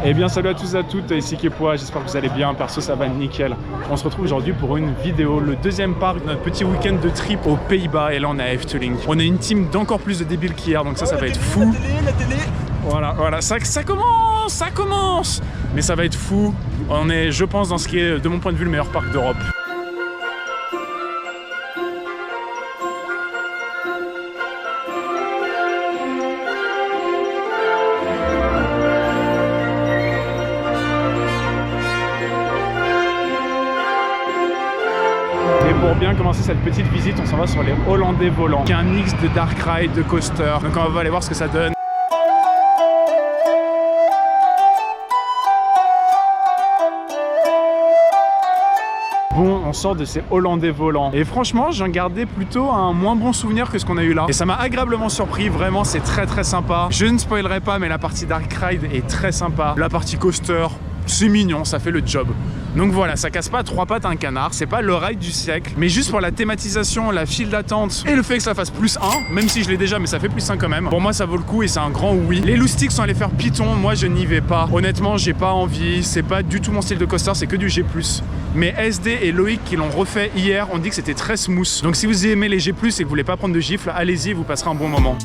Eh bien salut à tous et à toutes, ici Kepoa, j'espère que vous allez bien, perso ça va nickel. On se retrouve aujourd'hui pour une vidéo, le deuxième parc de notre petit week-end de trip aux Pays-Bas et là on est à Efteling. On est une team d'encore plus de débiles qu'hier donc ça va être fou. La télé. Voilà, ça commence. Mais ça va être fou, on est je pense dans ce qui est de mon point de vue le meilleur parc d'Europe. Pour bien commencer cette petite visite, on s'en va sur les Hollandais volants, qui est un mix de dark ride, de coaster. Donc on va aller voir ce que ça donne. Bon, on sort de ces Hollandais volants. Et franchement, j'en gardais plutôt un moins bon souvenir que ce qu'on a eu là. Et ça m'a agréablement surpris, vraiment, c'est très sympa. Je ne spoilerai pas, mais la partie dark ride est très sympa. La partie coaster, c'est mignon, ça fait le job. Donc voilà, ça casse pas à trois pattes un canard, c'est pas le ride du siècle, mais juste pour la thématisation, la file d'attente et le fait que ça fasse plus 1, même si je l'ai déjà, mais ça fait plus 1 quand même. Pour moi, ça vaut le coup et c'est un grand oui. Les loustiques sont allés faire Python, moi je n'y vais pas. Honnêtement, j'ai pas envie, c'est pas du tout mon style de coaster, c'est que du G+. Mais SD et Loïc qui l'ont refait hier, on dit que c'était très smooth. Donc si vous aimez les G+, et que vous voulez pas prendre de gifles, allez-y, vous passerez un bon moment.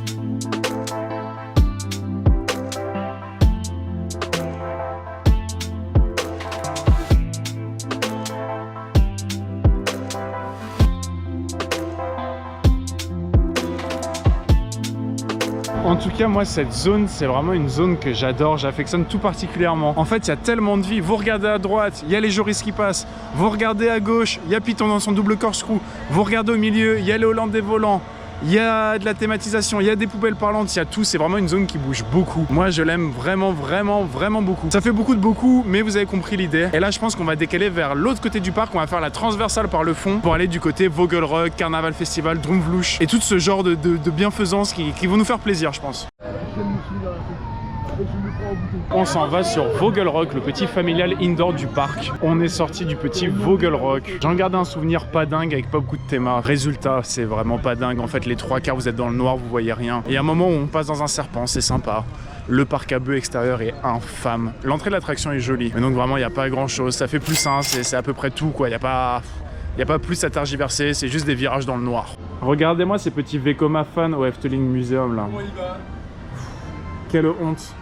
En tout cas, moi, cette zone, c'est vraiment une zone que j'adore, j'affectionne tout particulièrement. En fait, il y a tellement de vie. Vous regardez à droite, il y a les Joris qui passent. Vous regardez à gauche, il y a Python dans son double corkscrew. Vous regardez au milieu, il y a les Hollandais volants. Il y a de la thématisation, il y a des poubelles parlantes, il y a tout. C'est vraiment une zone qui bouge beaucoup. Moi, je l'aime vraiment beaucoup. Ça fait beaucoup de beaucoup, mais vous avez compris l'idée. Et là, je pense qu'on va décaler vers l'autre côté du parc. On va faire la transversale par le fond pour aller du côté Vogelrug, Carnaval Festival, Droomvlucht et tout ce genre de bienfaisance qui vont nous faire plaisir, je pense. On s'en va sur Vogelrug, le petit familial indoor du parc. On est sorti du petit Vogelrug. J'en garde un souvenir pas dingue avec pas beaucoup de théma. Résultat, c'est vraiment pas dingue. En fait, les trois quarts, vous êtes dans le noir, vous voyez rien. Et à un moment où on passe dans un serpent, c'est sympa. Le parc à bœufs extérieur est infâme. L'entrée de l'attraction est jolie. Mais donc vraiment, il n'y a pas grand chose. Ça fait plus 1, c'est à peu près tout, quoi. Il n'y a pas plus à tergiverser, c'est juste des virages dans le noir. Regardez-moi ces petits Vekoma fans au Efteling Museum là. Comment il va? Quelle honte.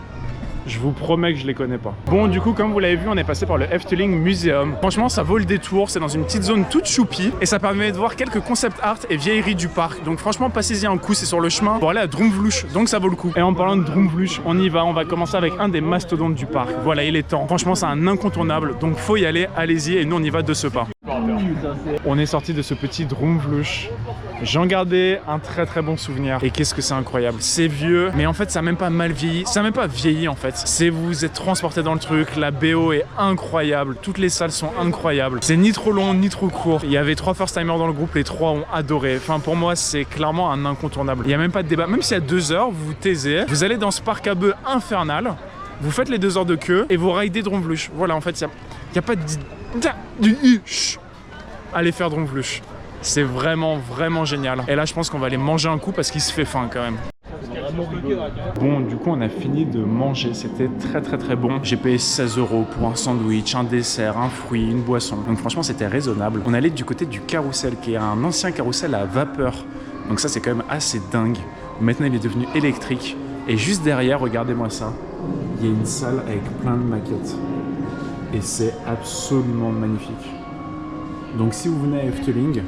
Je vous promets que je les connais pas. Bon, du coup, comme vous l'avez vu, on est passé par le Efteling Museum. Franchement, ça vaut le détour. C'est dans une petite zone toute choupie. Et ça permet de voir quelques concept art et vieilleries du parc. Donc franchement, passez-y un coup, c'est sur le chemin pour aller à Droomvlucht. Donc ça vaut le coup. Et en parlant de Droomvlucht, on y va. On va commencer avec un des mastodontes du parc. Voilà, il est temps. Franchement, c'est un incontournable. Donc faut y aller, allez-y. Et nous, on y va de ce pas. On est sorti de ce petit Droomvlucht. J'en gardais un très bon souvenir. Et qu'est-ce que c'est incroyable. C'est vieux, mais en fait, ça a même pas mal vieilli. Ça a même pas vieilli en fait. Vous êtes transporté dans le truc. La BO est incroyable. Toutes les salles sont incroyables. C'est ni trop long, ni trop court. Il y avait 3 first timers dans le groupe. Les 3 ont adoré. Enfin, pour moi, c'est clairement un incontournable. Il n'y a même pas de débat. Même s'il y a 2 heures, vous vous taisez. Vous allez dans ce parc à bœufs infernal. Vous faites les 2 heures de queue et vous ridez Droomvlucht. Voilà, en fait, il n'y a pas de... Allez faire Droomvlucht. C'est vraiment génial. Et là, je pense qu'on va aller manger un coup parce qu'il se fait faim quand même. Bon, du coup, on a fini de manger. C'était très bon. J'ai payé 16 € pour un sandwich, un dessert, un fruit, une boisson. Donc franchement, c'était raisonnable. On allait du côté du carrousel, qui est un ancien carrousel à vapeur. Donc ça, c'est quand même assez dingue. Maintenant, il est devenu électrique. Et juste derrière, regardez-moi ça. Il y a une salle avec plein de maquettes. Et c'est absolument magnifique. Donc si vous venez à Efteling,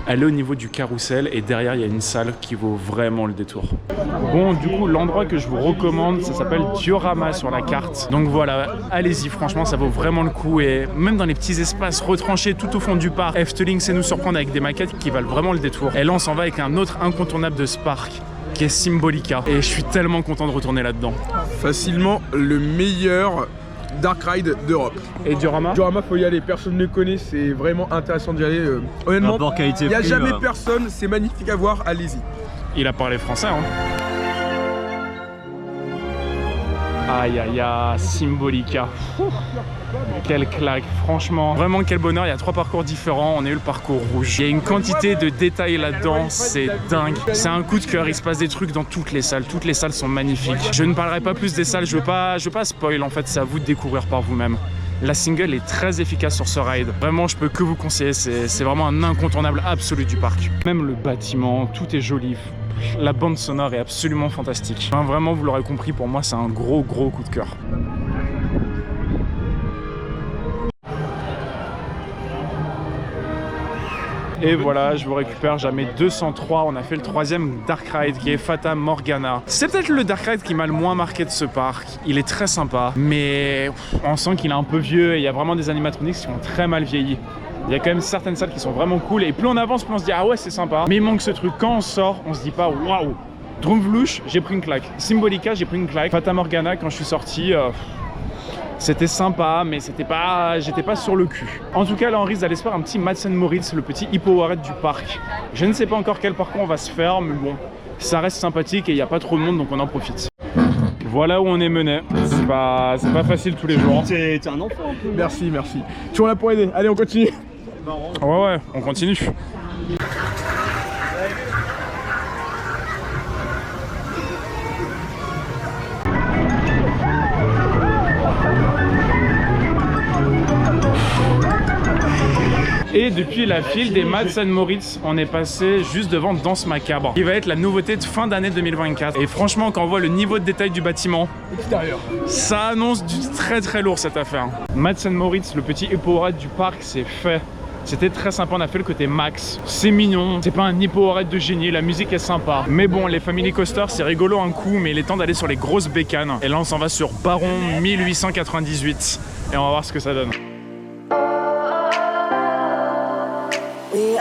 allez au niveau du carrousel et derrière il y a une salle qui vaut vraiment le détour. Bon, du coup l'endroit que je vous recommande, ça s'appelle Diorama sur la carte. Donc voilà, allez-y, franchement ça vaut vraiment le coup. Et même dans les petits espaces retranchés tout au fond du parc, Efteling sait nous surprendre avec des maquettes qui valent vraiment le détour. Et là on s'en va avec un autre incontournable de ce parc qui est Symbolica. Et je suis tellement content de retourner là-dedans. Facilement le meilleur dark ride d'Europe. Et Diorama? Diorama, faut y aller, personne ne le connaît, c'est vraiment intéressant d'y aller. Honnêtement, il n'y a jamais personne, c'est magnifique à voir, allez-y. Il a parlé français, hein. Aïe aïe aïe, Symbolica. Quelle claque, franchement. Vraiment quel bonheur, il y a 3 parcours différents. On a eu le parcours rouge. Il y a une quantité de détails là-dedans, c'est dingue. C'est un coup de cœur, il se passe des trucs dans toutes les salles. Toutes les salles sont magnifiques. Je ne parlerai pas plus des salles, je veux pas spoil en fait, c'est à vous de découvrir par vous-même. La single est très efficace sur ce ride. Vraiment, je peux que vous conseiller, c'est vraiment un incontournable absolu du parc. Même le bâtiment, tout est joli. La bande sonore est absolument fantastique. Enfin, vraiment, vous l'aurez compris, pour moi, c'est un gros coup de cœur. Et voilà, je vous récupère, jamais 203. On a fait le 3e Dark Ride qui est Fata Morgana. C'est peut-être le Dark Ride qui m'a le moins marqué de ce parc. Il est très sympa, mais on sent qu'il est un peu vieux et il y a vraiment des animatronics qui ont très mal vieilli. Il y a quand même certaines salles qui sont vraiment cool et plus on avance, plus on se dit ah ouais c'est sympa. Mais il manque ce truc, quand on sort, on se dit pas waouh. Drumvluch, j'ai pris une claque. Symbolica, j'ai pris une claque. Fata Morgana, quand je suis sorti... c'était sympa, mais j'étais pas sur le cul. En tout cas, là, on risque d'aller se faire un petit Mats & Moritz, le petit hippo-arrête du parc. Je ne sais pas encore quel parcours on va se faire, mais bon, ça reste sympathique et il n'y a pas trop de monde, donc on en profite. Voilà où on est mené. C'est pas facile tous les jours. T'es un enfant un peu. Merci. Toujours là pour aider. Allez, on continue. Ouais, on continue. Et depuis la file des Mats & Moritz, on est passé juste devant Danse Macabre, qui va être la nouveauté de fin d'année 2024. Et franchement, quand on voit le niveau de détail du bâtiment, ça annonce du très lourd cette affaire. Mats & Moritz, le petit hippo-arrête du parc, c'est fait. C'était très sympa, on a fait le côté max. C'est mignon, c'est pas un hippo-arrête de génie, la musique est sympa. Mais bon, les family coasters, c'est rigolo un coup, mais il est temps d'aller sur les grosses bécanes. Et là, on s'en va sur Baron 1898. Et on va voir ce que ça donne. We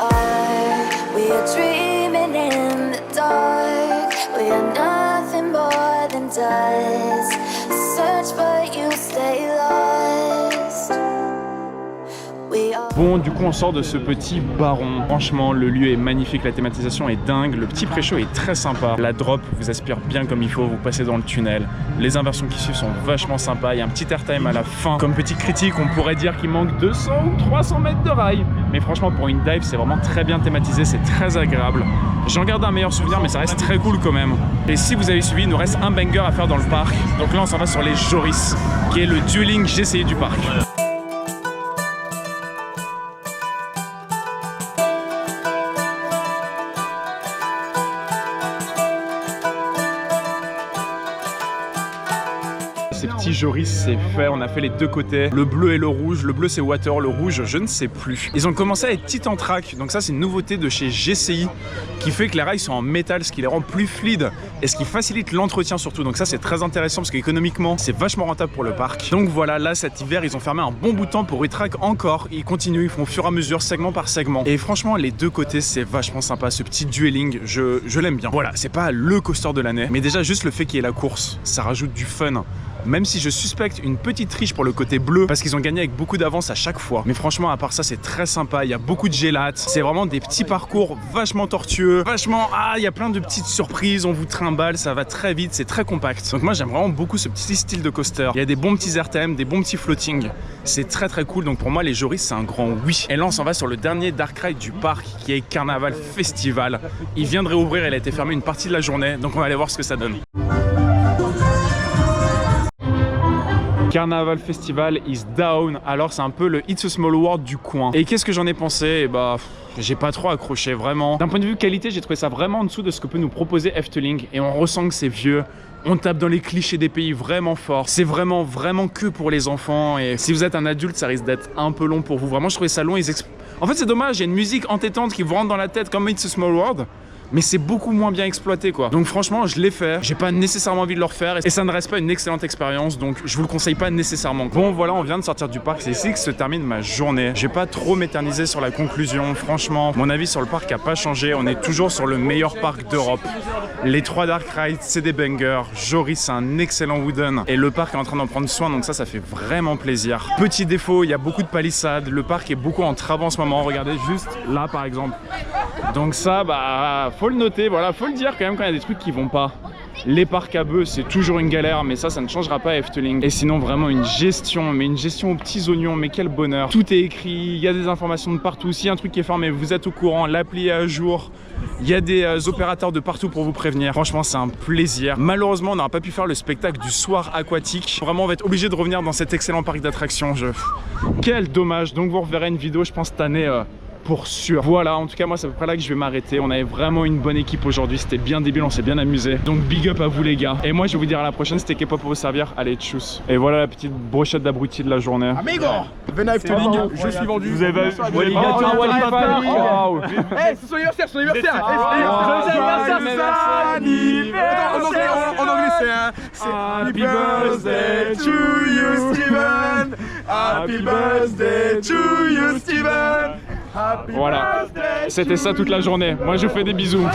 are dreaming in the dark. We are nothing more than dust. Search but you stay lost. Bon, du coup, on sort de ce petit baron. Franchement, le lieu est magnifique, la thématisation est dingue. Le petit pré-show est très sympa. La drop vous aspire bien comme il faut, vous passez dans le tunnel. Les inversions qui suivent sont vachement sympas. Il y a un petit airtime à la fin. Comme petite critique, on pourrait dire qu'il manque 200 ou 300 mètres de rail. Mais franchement, pour une dive, c'est vraiment très bien thématisé, c'est très agréable. J'en garde un meilleur souvenir, mais ça reste très cool quand même. Et si vous avez suivi, il nous reste un banger à faire dans le parc. Donc là, on s'en va sur les Joris, qui est le dueling GCI du parc. Ces petits Joris, c'est fait, on a fait les deux côtés, le bleu et le rouge. Le bleu c'est water, le rouge je ne sais plus. Ils ont commencé à être Titan Track, donc ça c'est une nouveauté de chez GCI qui fait que les rails sont en métal, ce qui les rend plus fluides et ce qui facilite l'entretien surtout. Donc ça c'est très intéressant parce qu'économiquement c'est vachement rentable pour le parc. Donc voilà, là cet hiver ils ont fermé un bon bout de temps pour retrack encore. Ils continuent, ils font au fur et à mesure, segment par segment. Et franchement les deux côtés c'est vachement sympa, ce petit dueling, je l'aime bien. Voilà, c'est pas le coaster de l'année, mais déjà juste le fait qu'il y ait la course, ça rajoute du fun. Même si je suspecte une petite triche pour le côté bleu parce qu'ils ont gagné avec beaucoup d'avance à chaque fois. Mais franchement, à part ça, c'est très sympa. Il y a beaucoup de gélates. C'est vraiment des petits parcours vachement tortueux. Vachement, il y a plein de petites surprises. On vous trimballe, ça va très vite, c'est très compact. Donc moi, j'aime vraiment beaucoup ce petit style de coaster. Il y a des bons petits airtime, des bons petits floating. C'est très cool. Donc pour moi, les Joris, c'est un grand oui. Et là, on s'en va sur le dernier Dark Ride du parc qui est Carnaval Festival. Il vient de réouvrir, il a été fermé une partie de la journée. Donc on va aller voir ce que ça donne. Carnaval Festival is down, alors c'est un peu le It's a Small World du coin. Et qu'est-ce que j'en ai pensé? J'ai pas trop accroché, vraiment. D'un point de vue qualité, j'ai trouvé ça vraiment en dessous de ce que peut nous proposer Efteling. Et on ressent que c'est vieux. On tape dans les clichés des pays vraiment fort. C'est vraiment que pour les enfants. Et si vous êtes un adulte, ça risque d'être un peu long pour vous. Vraiment, je trouvais ça long. En fait, c'est dommage, il y a une musique entêtante qui vous rentre dans la tête comme It's a Small World. Mais c'est beaucoup moins bien exploité quoi. Donc franchement je l'ai fait, j'ai pas nécessairement envie de le refaire et ça ne reste pas une excellente expérience, donc je vous le conseille pas nécessairement. Bon voilà, on vient de sortir du parc, c'est ici que se termine ma journée. J'ai pas trop m'éterniser sur la conclusion, franchement mon avis sur le parc a pas changé, on est toujours sur le meilleur parc d'Europe. Les 3 Dark Rides c'est des bangers, Joris c'est un excellent wooden et le parc est en train d'en prendre soin, donc ça fait vraiment plaisir. Petit défaut, il y a beaucoup de palissades, le parc est beaucoup en travaux en ce moment, regardez juste là par exemple. Donc ça faut le noter, voilà, faut le dire quand même quand il y a des trucs qui vont pas. Les parcs à bœufs, c'est toujours une galère, mais ça ne changera pas à Efteling. Et sinon, vraiment une gestion, mais une gestion aux petits oignons, mais quel bonheur. Tout est écrit, il y a des informations de partout. S'il y a un truc qui est fermé, vous êtes au courant, l'appli est à jour. Il y a des opérateurs de partout pour vous prévenir. Franchement, c'est un plaisir. Malheureusement, on n'aura pas pu faire le spectacle du soir aquatique. Vraiment, on va être obligé de revenir dans cet excellent parc d'attractions. Quel dommage. Donc, vous reverrez une vidéo, je pense, cette année. Pour sûr. Voilà, en tout cas moi c'est à peu près là que je vais m'arrêter. On avait vraiment une bonne équipe aujourd'hui, c'était bien débile, on s'est bien amusé. Donc big up à vous les gars. Et moi je vais vous dire à la prochaine, c'était K-pop pour vous servir. Allez, tchuss. Et voilà la petite brochette d'abrutis de la journée. Amigo, venez à Efteling, je suis vendu. Vous avez c'est son anniversaire, son anniversaire. En anglais c'est Happy birthday to you Steven. Happy birthday to you Steven. Voilà, c'était ça toute la journée. Moi je vous fais des bisous.